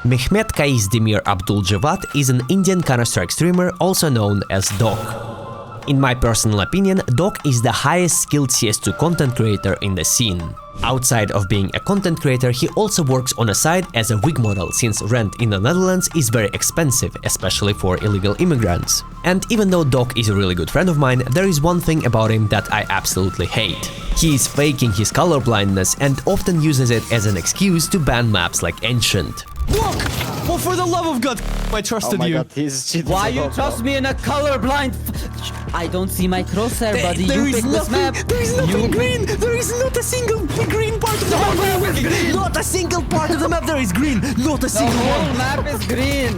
Mehmet Kaizdemir Abdul-Jawad is an Indian Counter-Strike streamer also known as Doc. In my personal opinion, Doc is the highest skilled CS2 content creator in the scene. Outside of being a content creator, he also works on a side as a wig model, since rent in the Netherlands is very expensive, especially for illegal immigrants. And even though Doc is a really good friend of mine, there is one thing about him that I absolutely hate. He is faking his colorblindness and often uses it as an excuse to ban maps like Ancient. Doc! Well, for the love of God, I trusted you. God, he's cheating. Why you trust me in a colorblind? I don't see my crosshair, buddy. There you is pick this map. There is nothing green. There is not a single green part of the map. Not a single part of the map there is green. Not a The single whole one. map is green.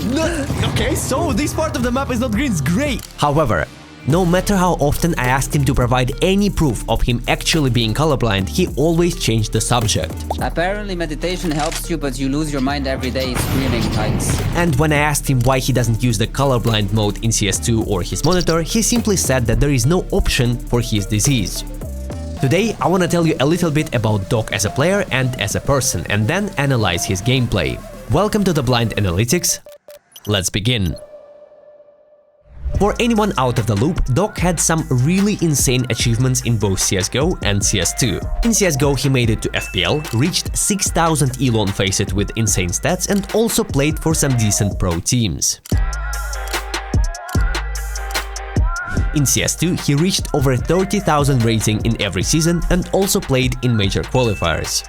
Okay, so this part of the map is not green. It's gray. However, no matter how often I asked him to provide any proof of him actually being colorblind, he always changed the subject. Apparently meditation helps you, but you lose your mind every day screaming HaiX. And when I asked him why he doesn't use the colorblind mode in CS2 or his monitor, he simply said that there is no option for his disease. Today, I want to tell you a little bit about Doc as a player and as a person, and then analyze his gameplay. Welcome to the Blind Analytics. Let's begin. For anyone out of the loop, Doc had some really insane achievements in both CSGO and CS2. In CSGO, he made it to FPL, reached 6000 elo on Faceit with insane stats, and also played for some decent pro teams. In CS2, he reached over 30,000 rating in every season and also played in major qualifiers.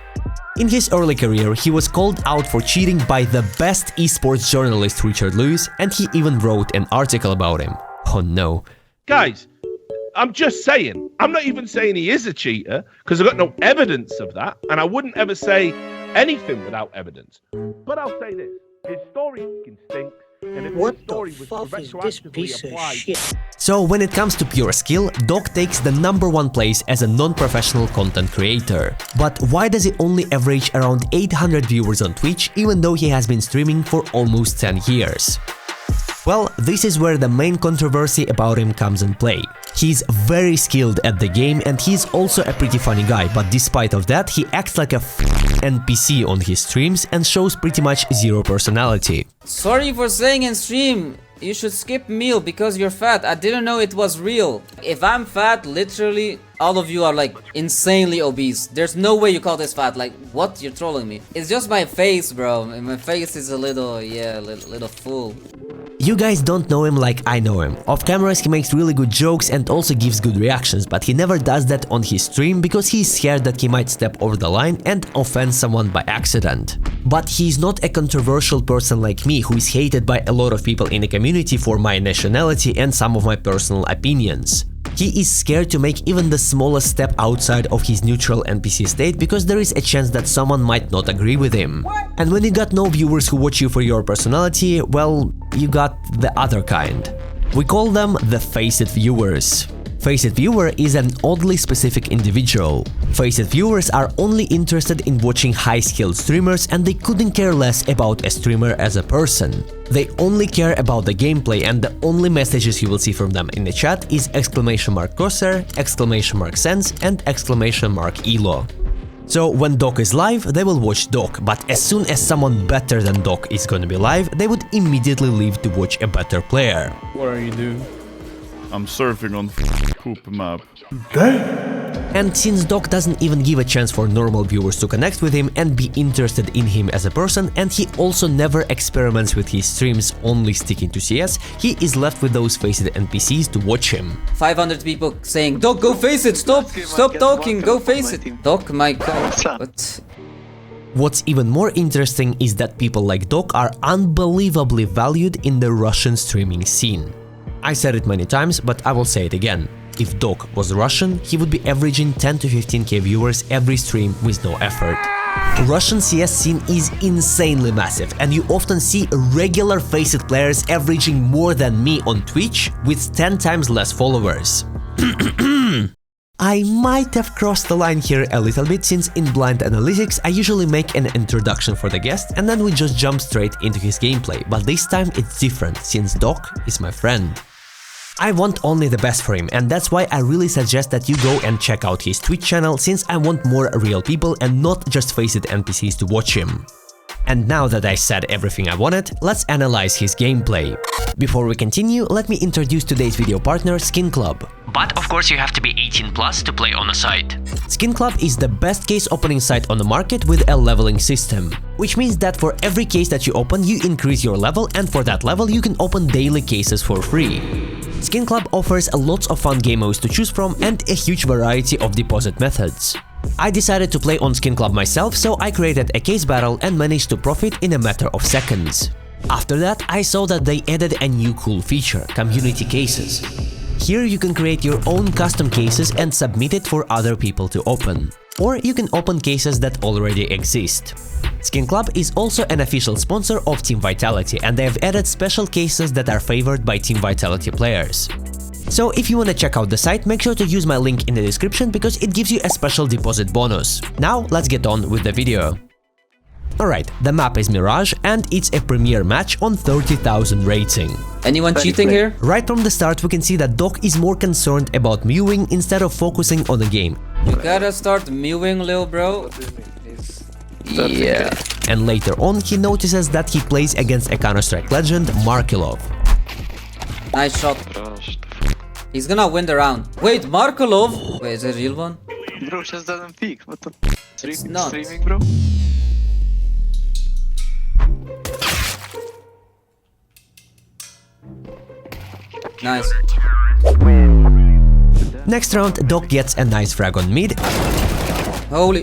In his early career, he was called out for cheating by the best esports journalist Richard Lewis, and he even wrote an article about him. Oh no. Guys, I'm just saying, I'm not even saying he is a cheater, because I've got no evidence of that, and I wouldn't ever say anything without evidence. But I'll say this, his story fucking stinks, and if his story was retroactively applied... So when it comes to pure skill, Doc takes the #1 place as a non-professional content creator. But why does he only average around 800 viewers on Twitch, even though he has been streaming for almost 10 years? Well, this is where the main controversy about him comes in play. He's very skilled at the game and he's also a pretty funny guy, but despite of that, he acts like a NPC on his streams and shows pretty much zero personality. Sorry for saying in stream, you should skip meal because you're fat. I didn't know it was real. If I'm fat, literally, all of you are like insanely obese. There's no way you call this fat. Like, what? You're trolling me. It's just my face, bro. My face is a little, yeah, little full. You guys don't know him like I know him. Off cameras he makes really good jokes and also gives good reactions, but he never does that on his stream because he's scared that he might step over the line and offend someone by accident. But he's not a controversial person like me who is hated by a lot of people in the community for my nationality and some of my personal opinions. He is scared to make even the smallest step outside of his neutral NPC state because there is a chance that someone might not agree with him. And when you got no viewers who watch you for your personality, well, you got the other kind. We call them the Faceit viewers. Faceit viewer is an oddly specific individual. Faceit viewers are only interested in watching high-skilled streamers and they couldn't care less about a streamer as a person. They only care about the gameplay and the only messages you will see from them in the chat is !crosshair, !sense and !elo. So when Doc is live, they will watch Doc, but as soon as someone better than Doc is gonna be live, they would immediately leave to watch a better player. What are you doing? I'm surfing on poop map. And since Doc doesn't even give a chance for normal viewers to connect with him and be interested in him as a person, and he also never experiments with his streams only sticking to CS, he is left with those Faceit NPCs to watch him. 500 people saying, Doc, go face it, stop talking, go face it. Doc, my god, what? What's even more interesting is that people like Doc are unbelievably valued in the Russian streaming scene. I said it many times, but I will say it again. If Doc was Russian, he would be averaging 10 to 15k viewers every stream with no effort. Russian CS scene is insanely massive, and you often see regular Faceit players averaging more than me on Twitch with 10 times less followers. I might have crossed the line here a little bit, since in Blind Analytics I usually make an introduction for the guest and then we just jump straight into his gameplay, but this time it's different since Doc is my friend. I want only the best for him, and that's why I really suggest that you go and check out his Twitch channel, since I want more real people and not just Faceit NPCs to watch him. And now that I said everything I wanted, let's analyze his gameplay. Before we continue, let me introduce today's video partner, Skin Club. But of course you have to be 18 plus to play on a site. Skin Club is the best case opening site on the market with a leveling system, which means that for every case that you open, you increase your level, and for that level you can open daily cases for free. Skin Club offers lots of fun game modes to choose from and a huge variety of deposit methods. I decided to play on Skin Club myself, so I created a case battle and managed to profit in a matter of seconds. After that, I saw that they added a new cool feature, community cases. Here you can create your own custom cases and submit it for other people to open. Or you can open cases that already exist. Skin Club is also an official sponsor of Team Vitality, and they have added special cases that are favored by Team Vitality players. So if you want to check out the site, make sure to use my link in the description because it gives you a special deposit bonus. Now let's get on with the video. Alright, the map is Mirage and it's a premier match on 30,000 rating. Anyone cheating here? Right from the start we can see that Doc is more concerned about mewing instead of focusing on the game. You gotta start mewing, little bro. Yeah. And later on he notices that he plays against a Counter-Strike legend, Markelov. Nice shot. He's gonna win the round. Wait, Markelov? Wait, is it a real one? Bro, just doesn't peek. What the? It's not. Streaming, bro. Nice. Next round, Doc gets a nice frag on mid. Holy.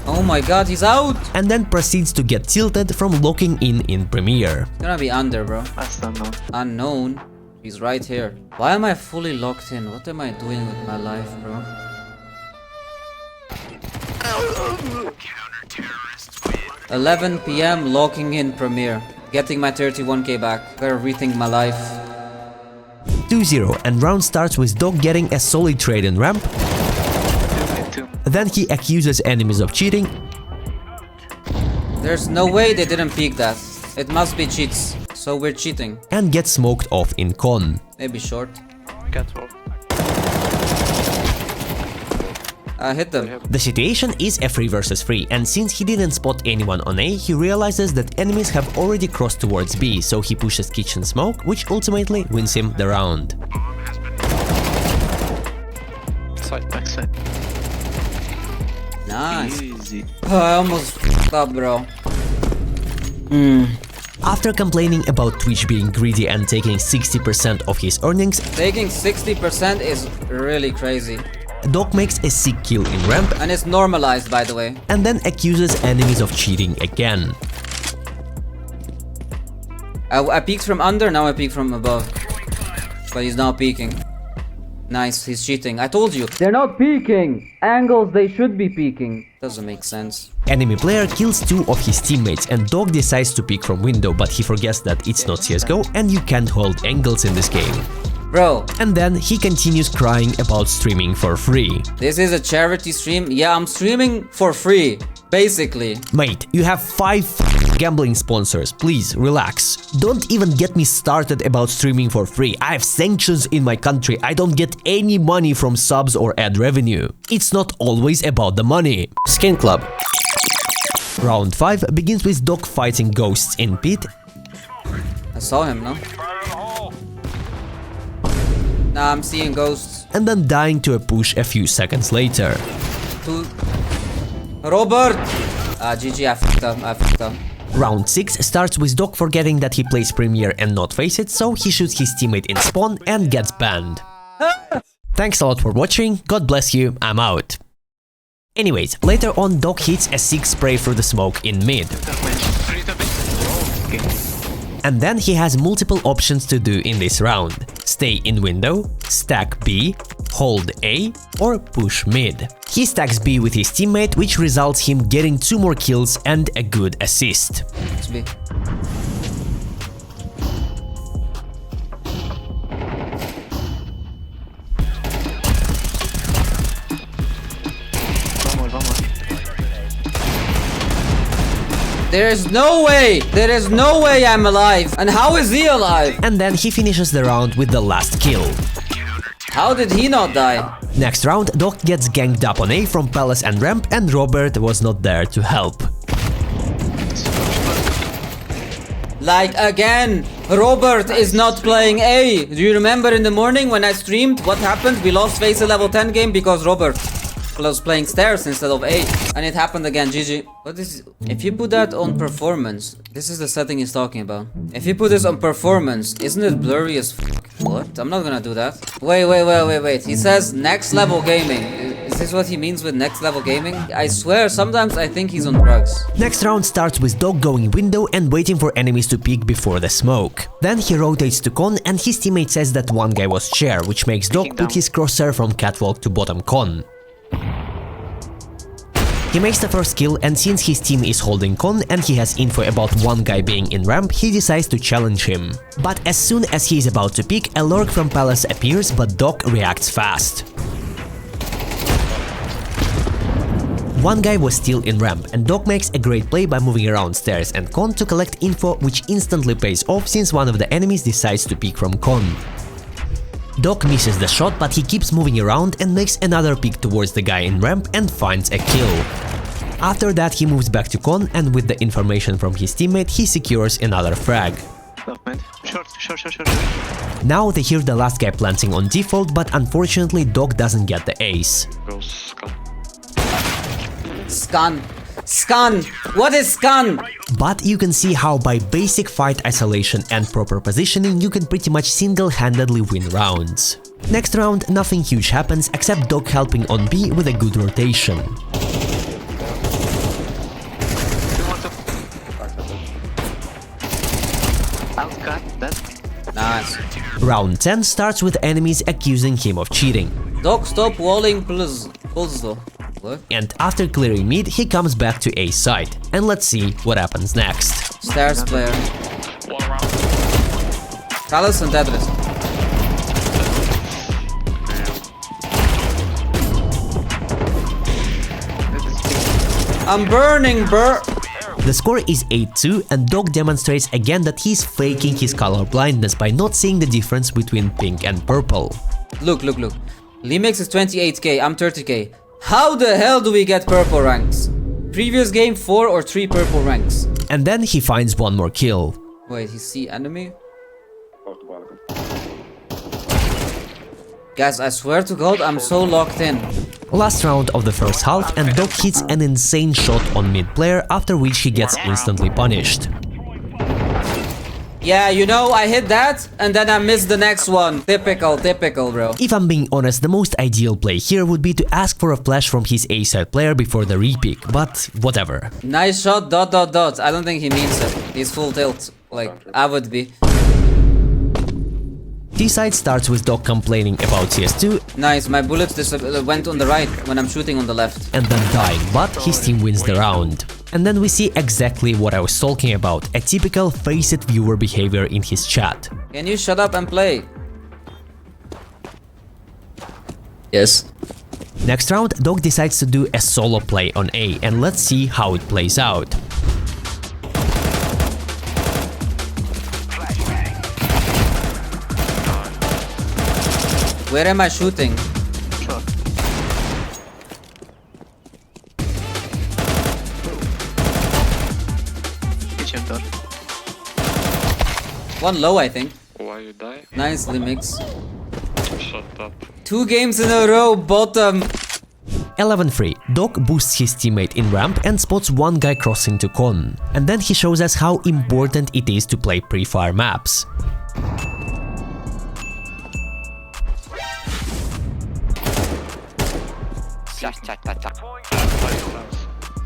Oh my god, he's out! And then proceeds to get tilted from locking in Premiere. It's gonna be under, bro. That's not known. Unknown. He's right here. Why am I fully locked in? What am I doing with my life, bro? $11 PM locking in Premiere. Getting my 31k back. Gotta rethink my life. 2-0, and round starts with Doc getting a solid trade in ramp. Then he accuses enemies of cheating. There's no way they didn't peek that. It must be cheats. So we're cheating. And gets smoked off in con. Maybe short. Catwalk. Hit them. The situation is a 3 versus 3, and since he didn't spot anyone on A, he realizes that enemies have already crossed towards B, so he pushes kitchen smoke, which ultimately wins him the round. Side, back side. Nice. Easy. I almost f***ed up, bro. After complaining about Twitch being greedy and taking 60% of his earnings, Taking 60% is really crazy. Doc makes a sick kill in ramp And it's normalized, by the way. and then accuses enemies of cheating again. I peeked from under, now I peek from above. But he's now peeking. Nice, he's cheating. I told you. They're not peeking! Angles, they should be peeking. Doesn't make sense. Enemy player kills 2 of his teammates and Doc decides to peek from window, but he forgets that it's not CSGO and you can't hold angles in this game. Bro, And then he continues crying about streaming for free. this is a charity stream. Yeah, I'm streaming for free. Basically. Mate, you have 5 gambling sponsors, please relax. Don't even get me started about streaming for free. I have sanctions in my country, I don't get any money from subs or ad revenue. It's not always about the money. Skin Club. Round 5 begins with Doc fighting ghosts in pit. I saw him, no? Nah, I'm seeing ghosts. And then dying to a push a few seconds later. Robert! GG, I fucked up. Round 6 starts with Doc forgetting that he plays Premiere and not Face It, so he shoots his teammate in spawn and gets banned. Thanks a lot for watching, God bless you, I'm out. Anyways, later on Doc hits a sick spray through the smoke in mid. And then he has multiple options to do in this round. Stay in window, stack B, hold A, or push mid. He stacks B with his teammate, which results him getting 2 more kills and a good assist. Let's be. There is no way I'm alive. And how is he alive? And then he finishes the round with the last kill. How did he not die? Next round, Doc gets ganged up on A from Palace and Ramp, and Robert was not there to help. Like again, Robert is not playing A. Do you remember in the morning when I streamed what happened? We lost face a level 10 game because Robert was playing stairs instead of A. And it happened again, GG. What is... If you put that on performance, this is the setting he's talking about. If you put this on performance, isn't it blurry as f***? What? I'm not gonna do that. Wait. He says next level gaming. Is this what he means with next level gaming? I swear, sometimes I think he's on drugs. Next round starts with Dog going window and waiting for enemies to peek before the smoke. Then he rotates to Con and his teammate says that one guy was chair, which makes Dog put his crosshair from catwalk to bottom Con. He makes the first kill, and since his team is holding Con and he has info about one guy being in ramp, he decides to challenge him. But as soon as he is about to peek, a lurk from Palace appears, but Dog reacts fast. One guy was still in ramp, and Dog makes a great play by moving around stairs and Con to collect info, which instantly pays off since one of the enemies decides to peek from Con. Dog misses the shot, but he keeps moving around and makes another peek towards the guy in ramp and finds a kill. After that he moves back to Con, and with the information from his teammate he secures another frag. Short. Now they hear the last guy planting on default, but unfortunately Dog doesn't get the ace. Goes Scan. Scan! What is scan? But you can see how by basic fight isolation and proper positioning you can pretty much single-handedly win rounds. Next round nothing huge happens except Dog helping on B with a good rotation. Nice. Round 10 starts with enemies accusing him of cheating. Dog, stop walling, please. Also. What? And after clearing mid, he comes back to A side. And let's see what happens next. Stairs player. Palace and Tetris. I'm burning, The score is 8-2 and Dog demonstrates again that he's faking his color blindness by not seeing the difference between pink and purple. Look. Limix is 28k, I'm 30k. How the hell do we get purple ranks? Previous game 4 or 3 purple ranks. And then he finds one more kill. Wait, he see enemy? Guys, I swear to God, I'm so locked in. Last round of the first half and Dog hits an insane shot on mid player, after which he gets instantly punished. Yeah, you know, I hit that and then I missed the next one. Typical, bro. If I'm being honest, the most ideal play here would be to ask for a flash from his A-side player before the repick, but whatever. Nice shot, ... I don't think he means it. He's full tilt. Like, I would be. T-side starts with Dog complaining about CS2. Nice, my bullets went on the right when I'm shooting on the left. And then dying, but his team wins the round. And then we see exactly what I was talking about, a typical face-it viewer behavior in his chat. Can you shut up and play? Yes. Next round, Dog decides to do a solo play on A, and let's see how it plays out. Where am I shooting? Short. Kitchen door. One low, I think. Why you die? Nicely mix. Shut up. 2 games in a row, bottom. 11-3. Dog boosts his teammate in ramp and spots one guy crossing to Con. And then he shows us how important it is to play pre-fire maps.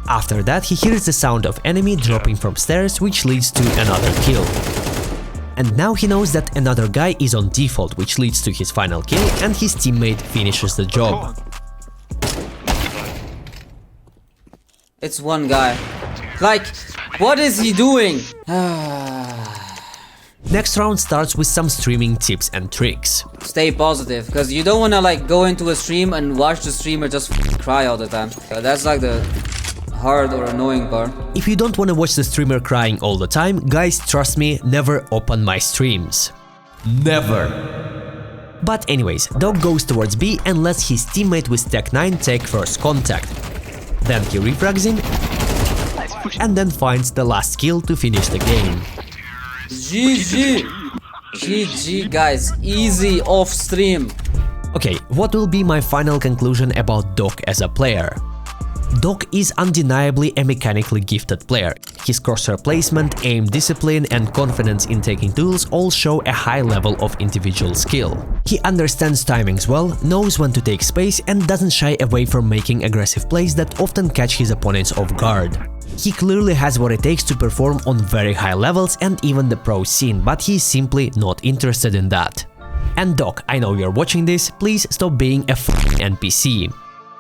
After that, he hears the sound of enemy dropping from stairs, which leads to another kill. And now he knows that another guy is on default, which leads to his final kill, and his teammate finishes the job. It's one guy. Like, what is he doing? Next round starts with some streaming tips and tricks. Stay positive, because you don't want to like go into a stream and watch the streamer just cry all the time. That's like the hard or annoying part. If you don't want to watch the streamer crying all the time, guys, trust me, never open my streams. Never. But anyways, Dog goes towards B and lets his teammate with Tech 9 take first contact. Then he refrags him and then finds the last kill to finish the game. GG. GG guys, easy off stream. Okay, what will be my final conclusion about Doc as a player? Doc is undeniably a mechanically gifted player. His crosshair placement, aim discipline and confidence in taking tools all show a high level of individual skill. He understands timings well, knows when to take space and doesn't shy away from making aggressive plays that often catch his opponents off guard. He clearly has what it takes to perform on very high levels and even the pro scene, but he's simply not interested in that. And Doc, I know you're watching this, please stop being a f***ing NPC.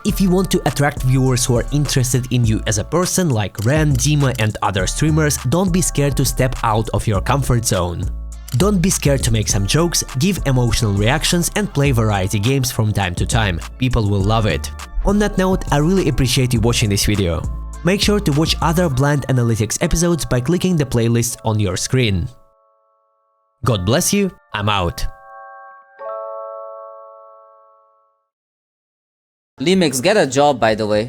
If you want to attract viewers who are interested in you as a person like Ren, Dima and other streamers, don't be scared to step out of your comfort zone. Don't be scared to make some jokes, give emotional reactions and play variety games from time to time. People will love it. On that note, I really appreciate you watching this video. Make sure to watch other Blind Analytics episodes by clicking the playlist on your screen. God bless you, I'm out. Limix, get a job by the way.